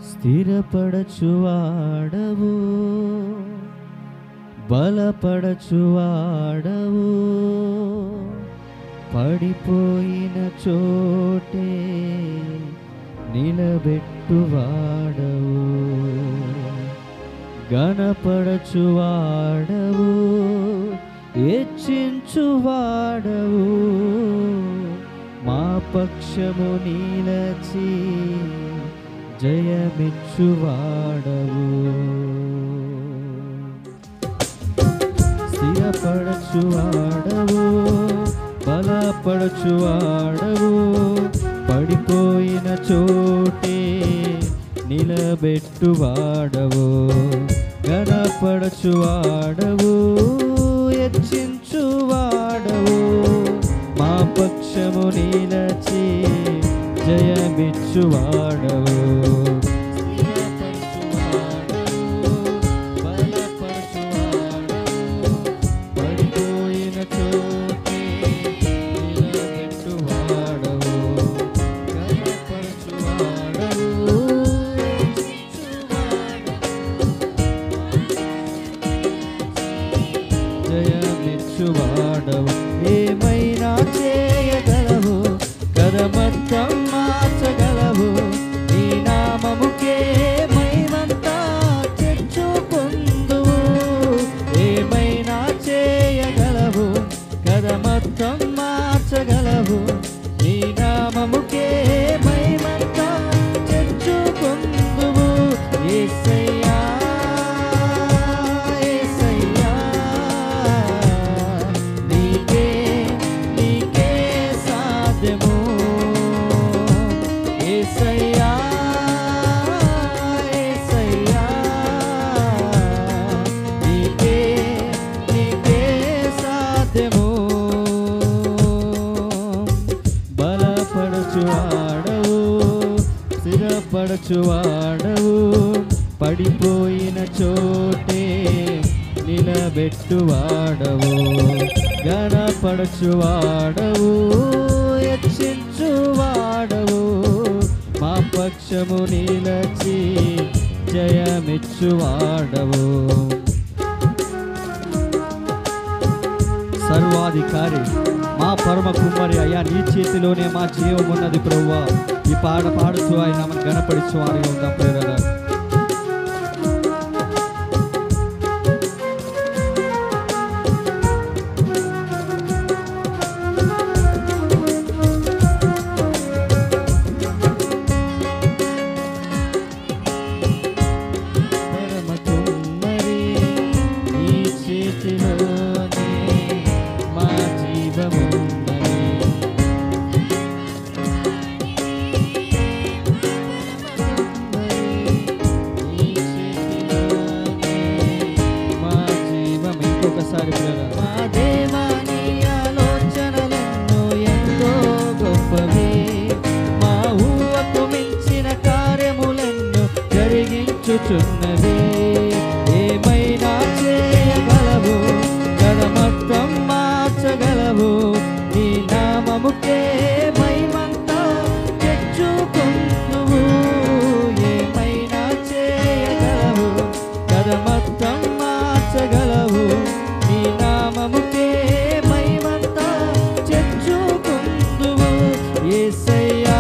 స్థిరపడచువాడవు, బలపడచువాడవు, పడిపోయిన చోటే నిలబెట్టువాడవు, గణపడచువాడవు, హెచ్చించువాడవు, మా పక్షము నిలచి జయమిచ్చువాడవు. స్థిరపడచువాడవు, బలపడచువాడవు, పడిపోయిన చోటే నిలబెట్టువాడవు, గణపడచువాడవు, హెచ్చించువాడవు, మా పక్షము నిలచి జయమిచ్చువాడవు. జయమిచ్చువాడవు, ఏమైనా చేయగలవు, కదమత్తం మార్చగలవు, నీ నామముకే మహిమంతా తెచ్చుకొందువు. ఏమైనా చేయగలవు, కదమత్తం మార్చగలవు, నీ నామముకే మహిమంతా తెచ్చుకొందువు. యేసయ్యా స్థిరపడచువాడవు, పడిపోయిన చోటే నిలబెట్టువాడవు, గణపడచువాడవు, హెచ్చించువాడవు, మా పక్షము నిలచి జయమిచ్చువాడవు. సర్వాధికారి మా పరమ కుమ్మరి అయ్యా, నీ చేతిలోనే మా జీవం ఉన్నది ప్రభువా. ఈ పాట పాడుతూ ఆయన గణపడుచు వారిగా ఉందాం ప్రేరగా. ఏమైనా చేయగలవు, కదమత్తం మార్చగలవు, నీ నామముకే మహిమంతా తెచ్చుకొందువు. ఏమైనా చేయగలవు, కదమత్తం మార్చగలవు, నీ నామముకే మహిమంతా తెచ్చుకొందువు. యేసయ్యా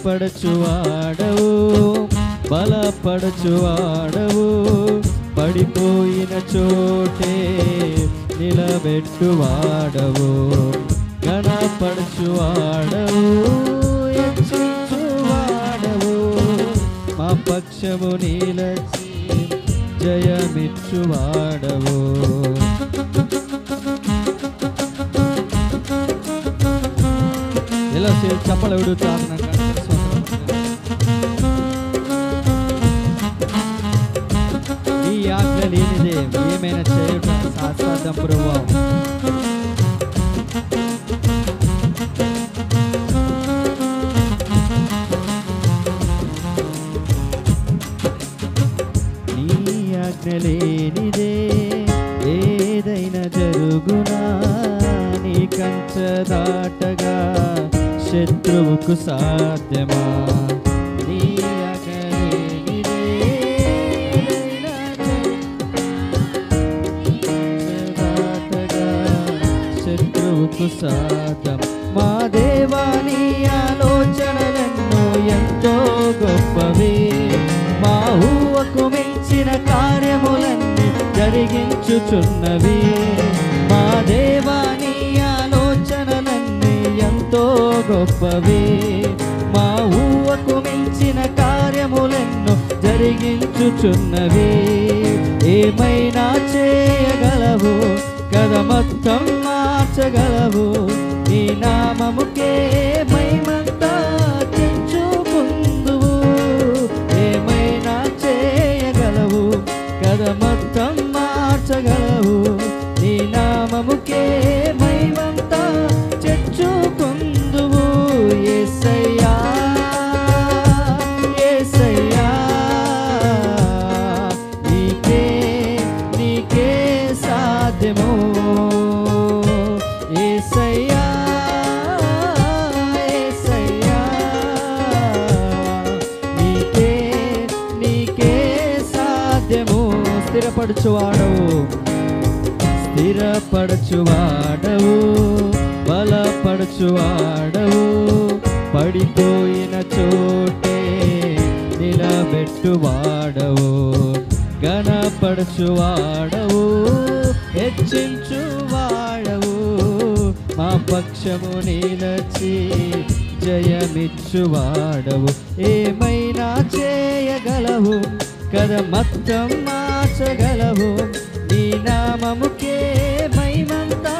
స్థిరపడచువాడవు, బలపడచువాడవు, పడిపోయిన చోటే నిలబెట్టువాడవు, గణపడచువాడవు, హెచ్చించువాడవు, మా పక్షము నిలచి జయమిచ్చువాడవు. ఎలా చప్పలు విడుతాను. ఈ ఆజ్ఞ లేనిదే ఏమైనా చేయడం సాధ్యం ప్రభువా. లేనిదే ఏదైనా జరుగునా నీ కంచె దాటగా శత్రువుకు సాధ్యమా నీ ఆజ్ఞలేనిదే ఏదైనా దాటగా శత్రువుకు సాధ్యం మా దేవా నీ ఆలోచనలెన్నో ఎంతో గొప్పవి మా ఊహకు మించిన కార్యములన్నీ జరిగించుచున్నవి మా దేవా నీ ఆలోచనలన్నీ ఎంతో గొప్పవి మా ఊహకు మించిన కార్యములెన్నో జరిగించుచున్నవి ఏమైనా చేయగలవు కథ మొత్తం మార్చగలవు నీ నామముకే మహిమంతా తెచ్చుకుందువు ఏమైనా చేయగలవు కథ మొత్తం మార్చగలవు నీ నామముకే మహిమంతా తెచ్చుకుందువు యేసయ్యా యేసయ్యా నీకే నీకే సాధ్యము యేసయ్యా యేసయ్యా నీకే నీకే సాధ్యము స్థిరపరచువాడవు స్థిరపరచువాడవు బలపరచువాడవు పడిపోయిన చోటే నిలబెట్టువాడవు ఘనపరచువాడవు హెచ్చించువాడవు మా పక్షము నిలచి జయమిచ్చువాడవు ఏమైనా చేయగలవు కథ మొత్తం మార్చగలవు నీ నామముకే మహిమంతా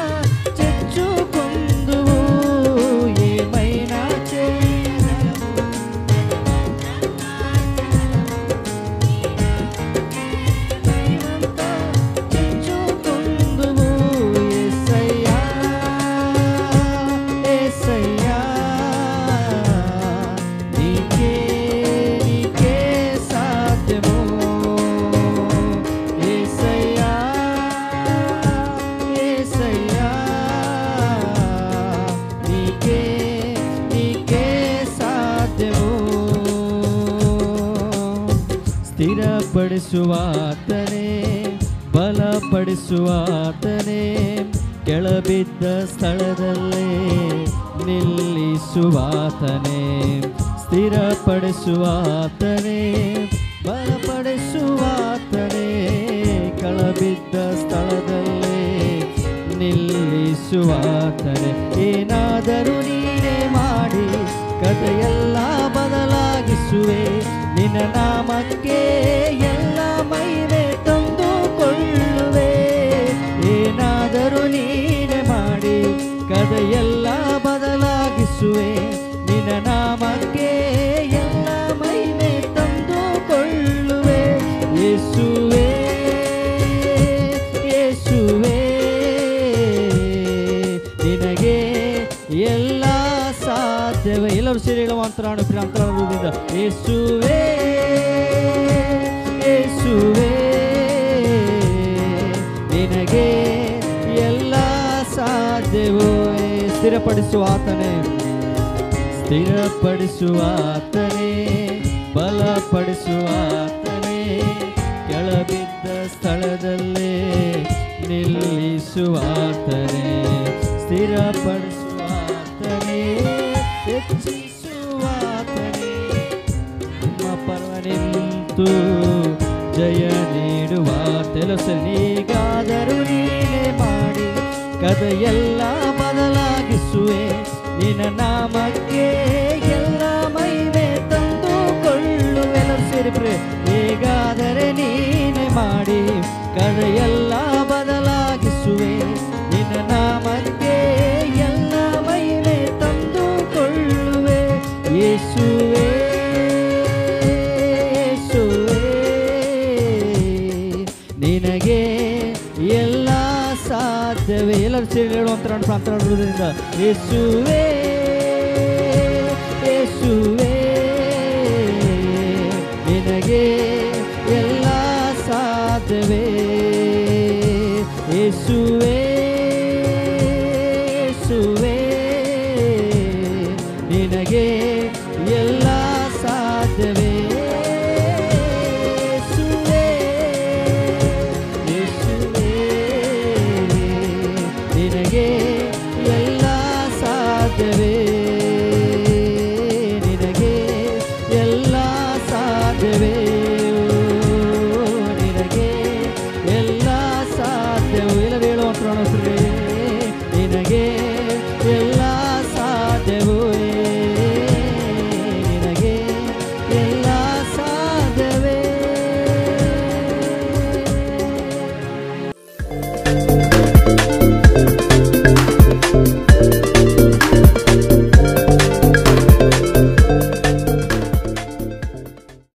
తెచ్చుకుందువు ఏమైనా చేయగలవు మహిమంతా తెచ్చుకుందువు యేసయ్యా యేసయ్యా నీకే నీకే సాధ్యము యేసయ్యా యేసయ్యా నీకే నీకే సాధ్యము ಸ್ಥಿರಪಡಿಸುವಾತನೇ ಬಲಪಡಿಸುವಾತನೇ ಕೆಳಬಿದ್ದ ಸ್ಥಳದಲ್ಲೇ ನಿಲ್ಲಿಸುವಾತನೇ ಸ್ಥಿರಪಡಿಸುವಾತನೇ ಬಲಪಡಿಸುವಾತನೇ ಕೆಳಬಿದ್ದ ಸ್ಥಳದಲ್ಲೇ ನಿಲ್ಲಿಸುವಾತನೇ ಏನಾದರೂ ನೀನೇ ಮಾಡಿ ಕಥೆಯೆಲ್ಲ ಬದಲಾಗಿಸುವೆ ನಿನ್ನ ನಾಮಕ್ಕೆ ಎಲ್ಲ ಮಹಿಮೆ ತಂದುಕೊಳ್ಳುವೆ ಏನಾದರೂ ನೀನೆ ಮಾಡಿ ಕಥೆಯೆಲ್ಲ ಬದಲಾಗಿಸುವೆ ನಿನ್ನ ನಾಮಕ್ಕೆ ಎಲ್ಲ ಮಹಿಮೆ ತಂದುಕೊಳ್ಳುವೆ ಯೇಸುವೇ ಯೇಸುವೇ ನಿನಗೆ ಎಲ್ಲ ಸಾಧ್ಯವೇ ಎಲ್ಲರೂ ಸೇರಿ ಹೇಳುವಂತರ ಅಂತರಾಳದಿಂದ ಯೇಸುವೇ ಯೇಸುವೇ ನಿನಗೆ ಎಲ್ಲ ಸಾಧ್ಯವೋ ಸ್ಥಿರಪಡಿಸುವಾತನೇ ಸ್ಥಿರಪಡಿಸುವಾತನೇ ಬಲಪಡಿಸುವಾತನೇ ಕೆಳಬಿದ್ದ ಸ್ಥಳದಲ್ಲೇ ನಿಲ್ಲಿಸುವಾತನೇ ಸ್ಥಿರಪಡಿಸುವಾತನೇ ಹೆಚ್ಚಿಸುವಾತನೇ ನಿಮ್ಮ ಪರ್ವ ನಿಂತು ಜಯ ನೀಡುವ ನೀಗಾದರೂ ನೀನೇ ಮಾಡಿ ಕಥೆಯೆಲ್ಲ ಬದಲಾಗಿಸುವೆ ನಿನ್ನ ನಾಮಕ್ಕೆ ಎಲ್ಲ ಮಹಿಮೆ ತಂದುಕೊಳ್ಳುವೆ ಸೇರಿಬ್ರೆ ಹೇಗಾದರೆ ನೀನೆ ಮಾಡಿ ಕಥೆಯೆಲ್ಲ ಬದಲಾಗಿಸುವೆ ನಿನ್ನ ನಾಮಕ್ಕೆ ಎಲ್ಲ ಮಹಿಮೆ ತಂದುಕೊಳ್ಳುವೆ ಯೇಸುವೇ ನಿನಗೆ ಎಲ್ಲ ಸಾಧ್ಯವೇ ಎಲ್ಲರೂ ಸೇರಿ ಹೇಳುವಂತ ಪ್ರಾರ್ಥನೆ ಯೇಸುವೇ ಯೇಸುವೇ ನಿನಗೆ ಎಲ್ಲ ಸಾಧ್ಯವೇ యేసువే